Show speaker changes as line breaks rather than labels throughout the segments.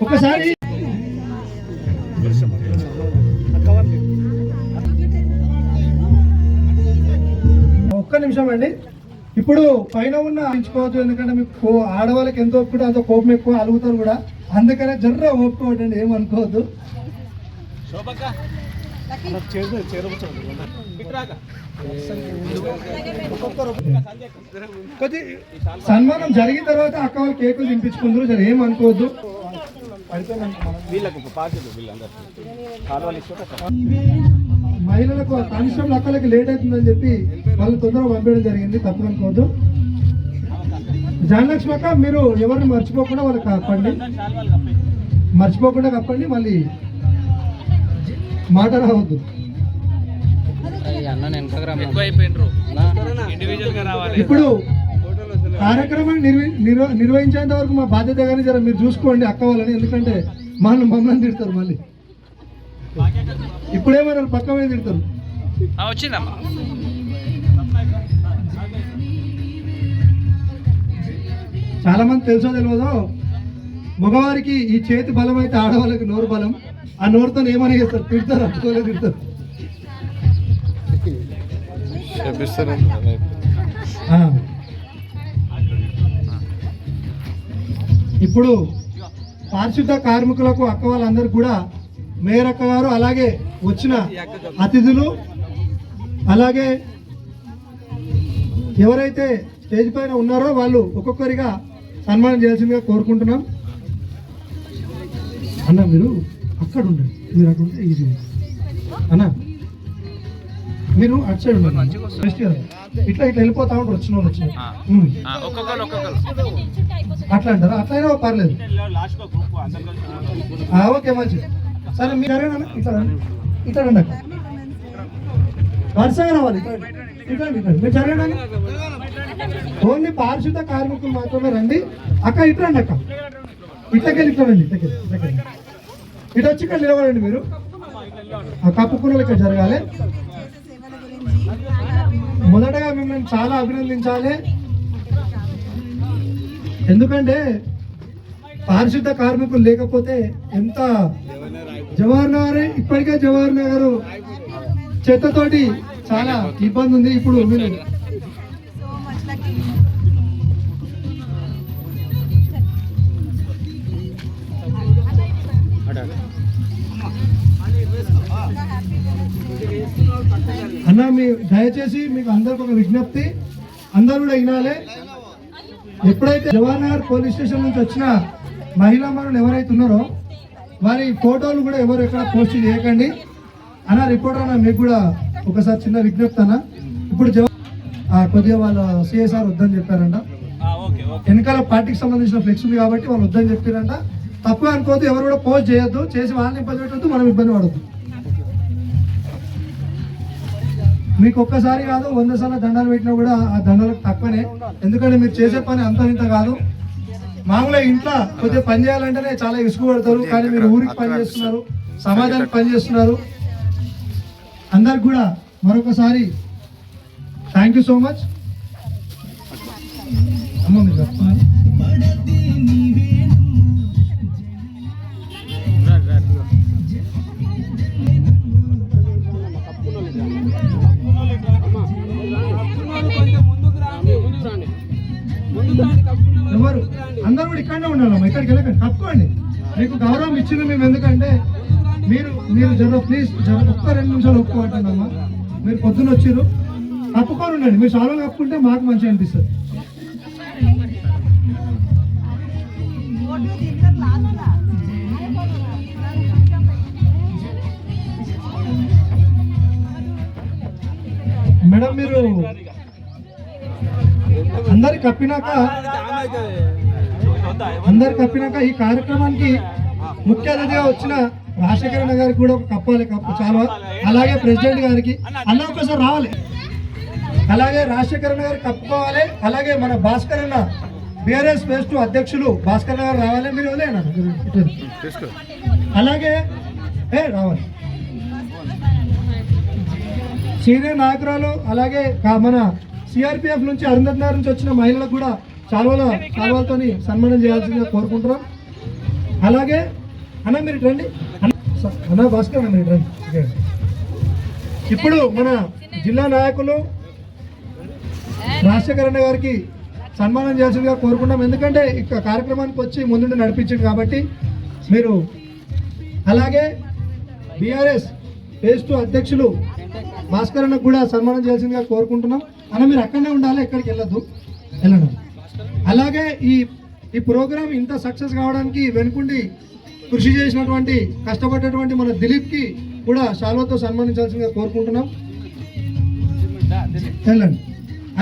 ఒకసారి ఒక్క నిమిషం అండి. ఇప్పుడు పైన ఉన్న ఎంచుకోవచ్చు, ఎందుకంటే మీకు ఆడవాళ్ళకి ఎంతో ఒప్పుకుంటే అంత కోపం ఎక్కువ అలుగుతారు కూడా, అందుకనే జర్ర ఒప్పుకోవద్దండి, ఏమనుకోవద్దు. కొద్ది సన్మానం జరిగిన తర్వాత అక్క వాళ్ళు కేకులు తినిపించుకుందరు, సరే ఏమనుకోవద్దు. మహిళలకు కానిస్టేబుల్ అక్కలకి లేట్ అవుతుందని చెప్పి వాళ్ళు తొందరగా పంపించడం జరిగింది, తప్పనుకోవద్దు. జానలక్ష్మి అక్క మీరు ఎవరిని మర్చిపోకుండా వాళ్ళకి కప్పండి, మర్చిపోకుండా కప్పండి, మళ్ళీ మాట రావద్దు. ఇప్పుడు కార్యక్రమాన్ని నిర్వహించేంత వరకు మా బాధ్యత కానీ జర మీరు చూసుకోండి అక్క వాళ్ళని, ఎందుకంటే మమ్మల్ని తిడతారు మళ్ళీ. ఇప్పుడేమన్నారు పక్క మీద తిడతారు. చాలా మంది తెలుసో తెలియదో, మగవారికి ఈ చేతి బలం అయితే ఆడవాళ్ళకి నోరు బలం. ఆ నోరుతో ఏమని చేస్తారు, తిడతారు, అట్టుకోలేదు తిడతారు. ఇప్పుడు పారిశుద్ధ కార్మికులకు అక్క వాళ్ళందరూ కూడా మేయర్ అక్క గారు, అలాగే వచ్చిన అతిథులు, అలాగే ఎవరైతే స్టేజ్ పైన ఉన్నారో వాళ్ళు ఒక్కొక్కరిగా సన్మానం చేయాల్సిందిగా కోరుకుంటున్నాం. అన్న మీరు అక్కడ ఉండండి, మీరు అక్కడ ఉంటే ఈజీ. అన్న మీరు అటు సైడ్ ఉండండి, బెస్ట్ కదా. ఇట్లా వెళ్ళిపోతా ఉంటారు వచ్చిన వాళ్ళు వచ్చిన. అట్లా అంటారా? అట్లయినా పర్లేదు, ఓకే మంచిది. సరే మీరు సరేనా, ఇట్లా ఇట్లా రండి అక్క, వరుసగా రావాలి. ఇట్లా మీరు సరేనా? ఓన్లీ పారిశుద్ధ కార్మికులు మాత్రమే రండి. అక్క ఇట్లా రండి, అక్క ఇట్లకెళ్ళి ఇట్లా రండి, ఇట్లకెళ్ళి ఇటు వచ్చి ఇక్కడ నిలబడండి. మీరు ఆ కప్పుకున్న ఇక్కడ జరగాలి. మొదటగా మిమ్మల్ని చాలా అభినందించాలి, ఎందుకంటే పారిశుద్ధ కార్మికులు లేకపోతే ఎంత జవహర్ నగర్, ఇప్పటికే జవహర్ నగర్ చెత్తతోటి చాలా ఇబ్బంది ఉంది. ఇప్పుడు మీరు అన్న మీ దయచేసి మీకు అందరికి ఒక విజ్ఞప్తి, అందరూ కూడా వినాలి. ఎప్పుడైతే జవహర్ నగర్ పోలీస్ స్టేషన్ నుంచి వచ్చిన మహిళా మనులు ఎవరైతే ఉన్నారో వారి ఫోటోలు కూడా ఎవరు ఎక్కడ పోస్ట్ చేయకండి అన్న. రిపోర్టర్ అన్న మీకు కూడా ఒకసారి చిన్న విజ్ఞప్తి అన్న. ఇప్పుడు కొద్దిగా వాళ్ళ సిఎస్ఆర్ వద్దని చెప్పారంట, వెనకాల పార్టీకి సంబంధించిన ఫ్లెక్స్ ఉంది కాబట్టి వాళ్ళు వద్దని చెప్పారంట. తప్పు అనుకోవద్దు, ఎవరు కూడా పోస్ట్ చేయొద్దు, చేసి వాళ్ళని ఇబ్బంది పెట్టద్దు, మనం ఇబ్బంది పడద్దు. మీకు ఒక్కసారి కాదు 100 సార్లు దండాలు పెట్టినా కూడా ఆ దండాలకు తక్కువనే, ఎందుకంటే మీరు చేసే పని అంత ఇంత కాదు. మామూలుగా ఇంట్లో కొద్దిగా పని చేయాలంటేనే చాలా ఇసుకు పడతారు, కానీ మీరు ఊరికి పని చేస్తున్నారు, సమాజానికి పని చేస్తున్నారు. అందరికి కూడా మరొకసారి థ్యాంక్ యూ సో మచ్. అమ్మ మీరు చెప్తున్నారు. ఎవరు అందరూ కూడా ఇక్కడనే ఉండాలమ్మా, ఇక్కడికి వెళ్ళకండి, తప్పుకోండి. మీకు గౌరవం ఇచ్చింది మేము, ఎందుకంటే మీరు జర ప్లీజ్ జర ఒక్క 2 నిమిషాలు ఒప్పుకోవటమ్మా. మీరు పొద్దున్న వచ్చారు, తప్పుకొని ఉండండి. మీరు చాలా తప్పుకుంటే మాకు మంచిగా అనిపిస్తుంది. మేడం మీరు అందరికి కప్పినాక ఈ కార్యక్రమానికి ముఖ్య అతిథిగా వచ్చిన రాజశేఖర గారికి కూడా ఒక కప్పాలి, కప్పు చాలా. అలాగే ప్రెసిడెంట్ గారికి అన్న ఒకసారి రావాలి, అలాగే రాజశేఖర గారికి కప్పుకోవాలి. అలాగే మన భాస్కర్ అన్న బీఆర్ఎస్ ఫేస్ట్ అధ్యక్షులు భాస్కర్ గారు రావాలి. మీరు వదిలేనా, అలాగే రావాలి. సీనియర్ నాయకురాలు, అలాగే మన సిఆర్పిఎఫ్ నుంచి అరుంధతి నగర్ నుంచి వచ్చిన మహిళలకు కూడా చాలాలతో సన్మానం చేయాల్సిందిగా కోరుకుంటున్నాం. అలాగే అన్న మీరు ఇటు రండి అన్న భాస్కర్ అన్న మీరు ఇటు రండి. ఓకే. ఇప్పుడు మన జిల్లా నాయకులు రాజశేఖర్ అన్న గారికి సన్మానం చేయాల్సిందిగా కోరుకుంటాం. ఎందుకంటే ఇక కార్యక్రమానికి వచ్చి ముందుండి నడిపించింది కాబట్టి మీరు. అలాగే బీఆర్ఎస్ ఫేజ్ 2 అధ్యక్షులు భాస్కర్ అన్నకు కూడా సన్మానం చేయాల్సిందిగా కోరుకుంటున్నాం. అన్న మీరు అక్కడనే ఉండాలి, ఎక్కడికి వెళ్ళండి. అలాగే ఈ ప్రోగ్రాం ఇంత సక్సెస్ కావడానికి వెనుకుండి కృషి చేసినటువంటి కష్టపడ్డటువంటి మన దిలీప్కి కూడా శాలువాతో సన్మానించాల్సిందిగా కోరుకుంటున్నాం. వెళ్ళండి.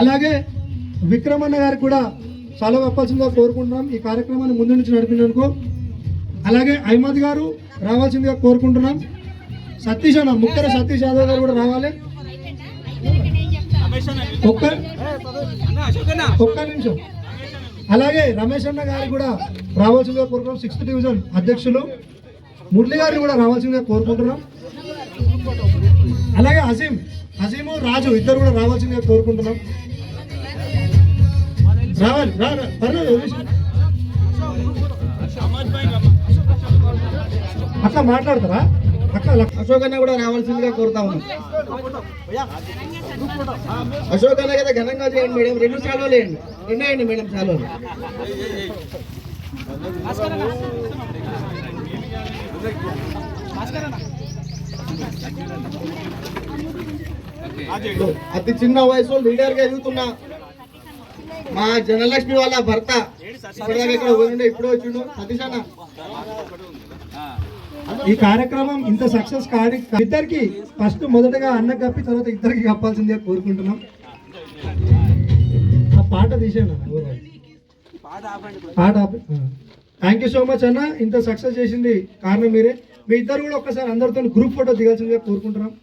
అలాగే విక్రమన్న గారికి కూడా శాలువా కప్పాల్సిందిగా కోరుకుంటున్నాం ఈ కార్యక్రమాన్ని ముందు నుంచి నడిపినందుకు. అలాగే అహ్మద్ గారు రావాల్సిందిగా కోరుకుంటున్నాం. సతీష్ అన్న ముక్కర సతీష్ యాదవ్ గారు కూడా రావాలి. ఒక్క నిమిషం. అలాగే రమేష్ అన్న గారికి కూడా రావాల్సిందిగా కోరుకుంటున్నాం. 6th డివిజన్ అధ్యక్షులు మురళి గారిని కూడా రావాల్సిందిగా కోరుకుంటున్నాం. అలాగే అజీము రాజు ఇద్దరు కూడా రావాల్సిందిగా కోరుకుంటున్నాం. రావాలి అక్క మాట్లాడతారా అక్క?
అశోక్ అన్న కూడా రావాల్సిందిగా కోరుతా ఉన్నాం. అశోక్ అన్న కదా ఘనంగా చేయండి మేడం. 2 శాలువాలు వేయండి. 2 వేయండి మేడం శాలువాలు. అతి చిన్న వయసులో లీడర్ గా ఎదుగుతున్నా మా జనలక్ష్మి వాళ్ళ భర్త ఇక్కడ పోయిండే ఇప్పుడు వచ్చిండు సతీష్ అన్న.
ఈ కార్యక్రమం ఇంత సక్సెస్ కాడి ఇద్దరికి ఫస్ట్ మొదటగా అన్న కప్పి తర్వాత ఇద్దరికి కప్పాల్సిందే కోరుకుంటున్నాం. ఆ పాట తీసాను పాట. థ్యాంక్ యూ సో మచ్ అన్న. ఇంత సక్సెస్ చేసింది కారణం మీరే. మీ ఇద్దరు కూడా ఒక్కసారి అందరితో గ్రూప్ ఫోటో దిగాల్సిందిగా కోరుకుంటున్నాం.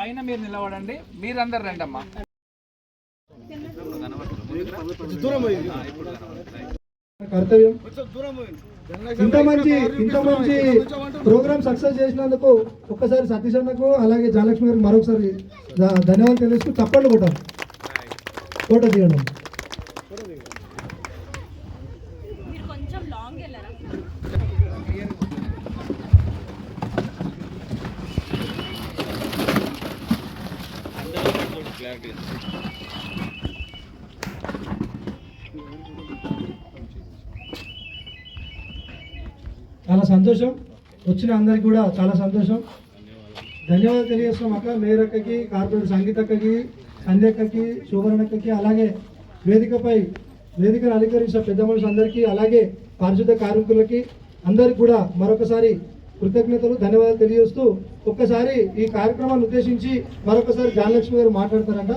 పైన మీరు నిలబడండి, మీరందరు రండి అమ్మా.
కర్తవ్యం. ఇంత మంచి ప్రోగ్రామ్ సక్సెస్ చేసినందుకు ఒక్కసారి సతీష్ అన్నకు అలాగే జయలక్ష్మి గారికి మరొకసారి ధన్యవాదాలు తెలుస్తూ తప్పండి కొట్టాం ఫోటో తీయండి. చాలా సంతోషం వచ్చిన అందరికి కూడా చాలా సంతోషం. ధన్యవాదాలు తెలియజేస్తున్నాం అక్క, మేయర్ అక్కకి, కార్పొరేటర్ సంగీత అక్కకి, సంధ్య అక్కకి, శోభరణ అక్కకి, అలాగే వేదికను అలంకరించిన పెద్ద మనుషులు అందరికీ, అలాగే పారిశుద్ధ కార్మికులకి అందరికి కూడా మరొకసారి కృతజ్ఞతలు ధన్యవాదాలు తెలియజేస్తూ ఒక్కసారి ఈ కార్యక్రమాన్ని ఉద్దేశించి మరొకసారి జయలక్ష్మి గారు మాట్లాడతారంట.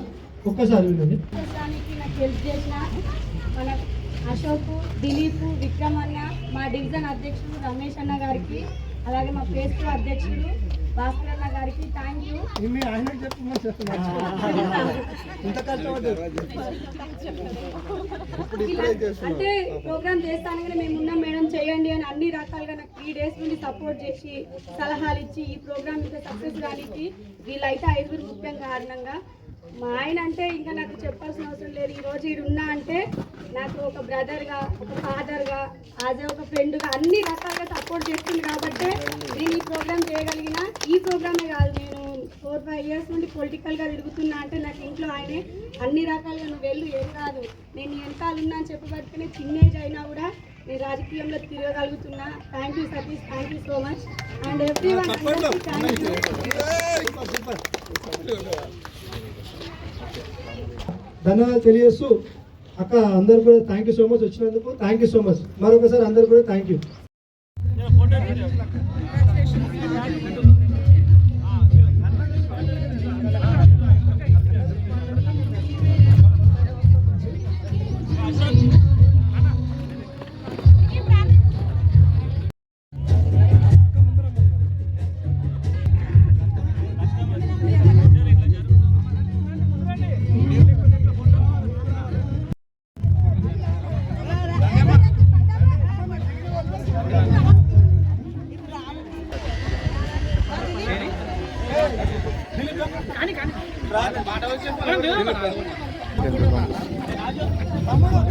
ఒక్కసారి వినండి.
అశోక్, దిలీప్, విక్రమన్న, మా డివిజన్ అధ్యక్షుడు రమేష్ అన్న గారికి, అలాగే మా ఫేజ్ 2 అధ్యక్షుడు భాస్కర్ అన్న గారికి థ్యాంక్ యూ. అంటే ప్రోగ్రామ్ చేస్తానగానే మేము ఉన్నాం మేడం చేయండి అని అన్ని రకాలుగా నాకు 3 days నుండి సపోర్ట్ చేసి సలహాలు ఇచ్చి ఈ ప్రోగ్రామ్ ఇంకా సక్సెస్ కానికి వీళ్ళైతే 5 ముఖ్యం కారణంగా. మా ఆయన అంటే ఇంకా నాకు చెప్పాల్సిన అవసరం లేదు. ఈరోజు ఈడు ఉన్నా అంటే నాకు ఒక బ్రదర్గా, ఒక ఫాదర్గా, యాజ్ ఒక ఫ్రెండ్గా అన్ని రకాలుగా సపోర్ట్ చేస్తుంది కాబట్టి నేను ఈ ప్రోగ్రామ్ చేయగలిగిన. ఈ ప్రోగ్రామే కాదు, నేను 4-5 years నుండి పొలిటికల్గా తిరుగుతున్నా అంటే నాకు ఇంట్లో ఆయనే అన్ని రకాలుగా నువ్వు వెళ్ళు ఏం కాదు నేను వెనకాల ఉన్నా అని చెప్పబట్టుకునే చిన్న ఏజ్ అయినా కూడా నేను రాజకీయంలో తిరగగలుగుతున్నా. Thank you Satish, thank you so much and everyone thank you.
ధన్యవాదాలు తెలియజేస్తూ అక్క అందరు కూడా థ్యాంక్ యూ సో మచ్ వచ్చినందుకు. థ్యాంక్ యూ సో మచ్ మరొకసారి అందరు కూడా థ్యాంక్ యూ.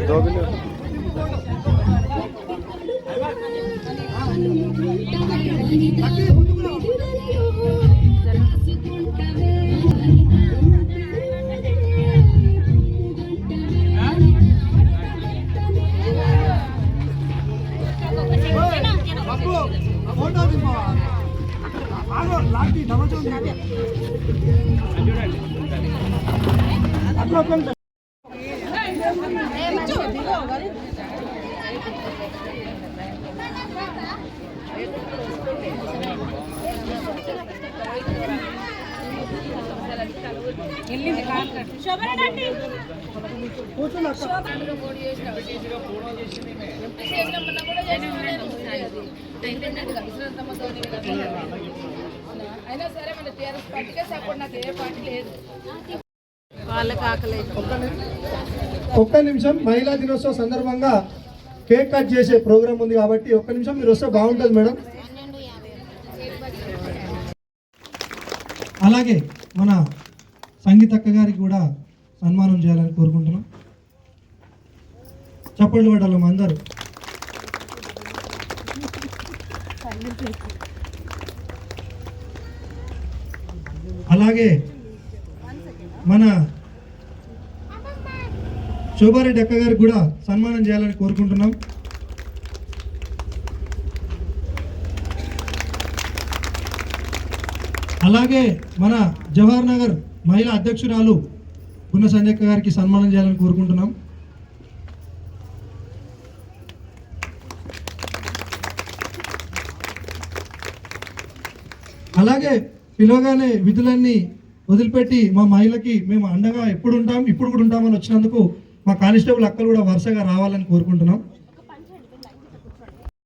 दो
అయినా సరే మన టీఆర్ఎస్ పార్టీకే సపోర్ట్, నాకు ఏ పార్టీ లేదు.
ఒక్క నిమిషం, మహిళా దినోత్సవ సందర్భంగా కేక్ కట్ చేసే ప్రోగ్రామ్ ఉంది కాబట్టి ఒక్క నిమిషం మీరు వస్తే బాగుంటుంది మేడం. అలాగే మన సంగీతక్క గారికి కూడా సన్మానం చేయాలని కోరుకుంటున్నాం. చప్పట్లు పడాలి అందరూ. అలాగే మన శోభారెడ్డి అక్క గారికి కూడా సన్మానం చేయాలని కోరుకుంటున్నాం. అలాగే మన జవహర్ నగర్ మహిళా అధ్యక్షురాలు గున్న సంజయక్క గారికి సన్మానం చేయాలని కోరుకుంటున్నాం. అలాగే పిలవగానే విధులన్నీ వదిలిపెట్టి మా మహిళకి మేము అండగా ఎప్పుడు ఉంటాం, ఇప్పుడు కూడా ఉంటామని వచ్చినందుకు మా కానిస్టేబుల్ అక్కలు కూడా వరుసగా రావాలని కోరుకుంటున్నాం.